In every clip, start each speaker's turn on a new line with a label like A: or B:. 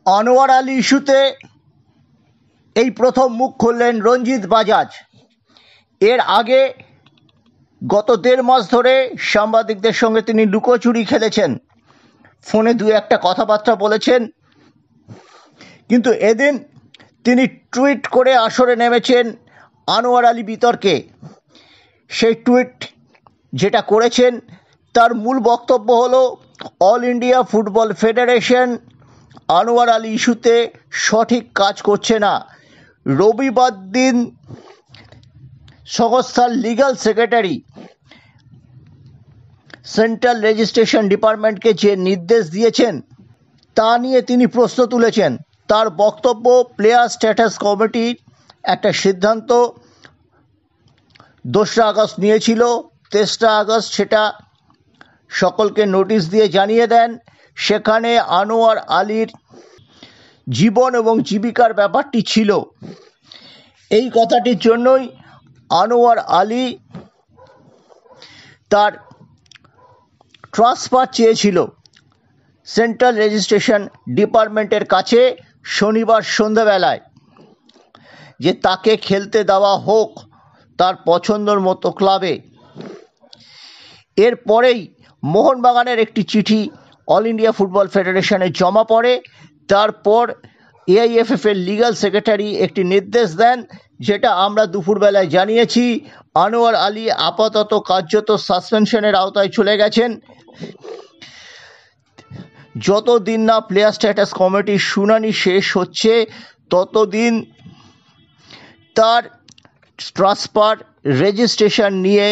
A: আনোয়ার আলী ইস্যুতে এই প্রথম মুখ খুললেন রঞ্জিত বাজাজ। এর আগে গত 1.5 মাস ধরে সাংবাদিকদের সঙ্গে তিনি লুকোচুরি খেলেছেন, ফোনে দু একটা কথাবার্তা বলেছেন, কিন্তু এদিন তিনি টুইট করে আসরে নেমেছেন আনোয়ার আলী বিতর্কে। সেই টুইট যেটা করেছেন তার মূল বক্তব্য হলো, all India football federation Anwar Ali ইস্যুতে সঠিক কাজ করছে না। রবিবার দিন সংস্থার লিগ্যাল সেক্রেটারি সেন্ট্রাল রেজিস্ট্রেশন ডিপার্টমেন্টকে যে নির্দেশ দিয়েছেন তা নিয়ে তিনি প্রশ্ন তুলেছেন। তার বক্তব্য, প্লেয়ার স্ট্যাটাস কমিটির একটা সিদ্ধান্ত 2রা আগস্ট নিয়েছিল, 3রা আগস্ট সেটা সকলকে নোটিশ দিয়ে জানিয়ে দেন। সেখানে আনোয়ার আলীর জীবন এবং জীবিকার ব্যাপারটি ছিল। এই কথাটির জন্যই আনোয়ার আলী তার ট্রান্সফার চেয়েছিল সেন্ট্রাল রেজিস্ট্রেশন ডিপার্টমেন্টের কাছে শনিবার সন্ধ্যাবেলায়, যে তাকে খেলতে দেওয়া হোক তার পছন্দর মতো ক্লাবে। এরপরেই মোহনবাগানের একটি চিঠি অল ইন্ডিয়া ফুটবল ফেডারেশনে জমা পড়ে। তারপর এআইএফএফ এর লিগ্যাল সেক্রেটারি একটি নির্দেশ দেন, যেটা আমরা দুপুরবেলায় জানিয়েছি। আনোয়ার আলী আপাতত কার্যত সাসপেনশনের আওতায় চলে গেছেন। যতদিন না প্লেয়ার স্ট্যাটাস কমিটির শুনানি শেষ হচ্ছে ততদিন তার ট্রান্সফার রেজিস্ট্রেশন নিয়ে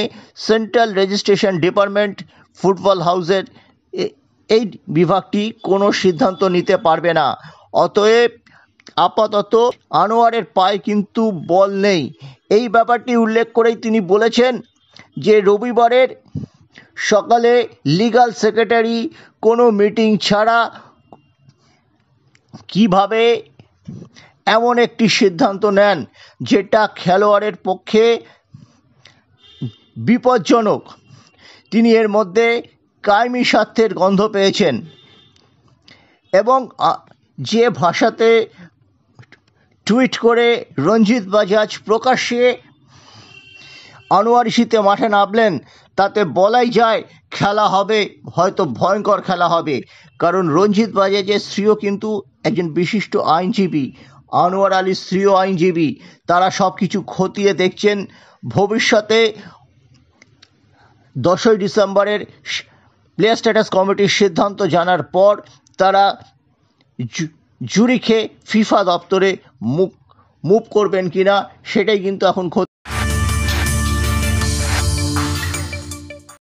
A: সেন্ট্রাল রেজিস্ট্রেশন ডিপার্টমেন্ট ফুটবল হাউসের এই বিভাগটি কোনো সিদ্ধান্ত নিতে পারবে না। অতএব আপাতত আনোয়ারের পায়ে কিন্তু বল নেই। এই ব্যাপারটি উল্লেখ করেই তিনি বলেছেন যে রবিবারের সকালে লিগ্যাল সেক্রেটারি কোনো মিটিং ছাড়া কিভাবে এমন একটি সিদ্ধান্ত নেন যেটা খেলোয়াড়ের পক্ষে বিপজ্জনক। তিনি এর মধ্যে কায়েমি স্বার্থের গন্ধ পেয়েছেন এবং যে ভাষাতে টুইট করে রঞ্জিত বাজাজ প্রকাশ্যে আনোয়ার ইস্যুতে মাঠে নামলেন, তাতে বলাই যায় খেলা হবে, হয়তো ভয়ঙ্কর খেলা হবে। কারণ রঞ্জিত বাজাজের স্ত্রীও কিন্তু একজন বিশিষ্ট আইনজীবী, আনোয়ার আলীর স্ত্রীও আইনজীবী। তারা সব কিছু খতিয়ে দেখছেন। ভবিষ্যতে 10ই ডিসেম্বরের প্লেয়ার স্ট্যাটাস কমিটির সিদ্ধান্ত জানার পর তারা জুরিখে ফিফা দপ্তরে মুভ করবেন কিনা সেটাই কিন্তু এখন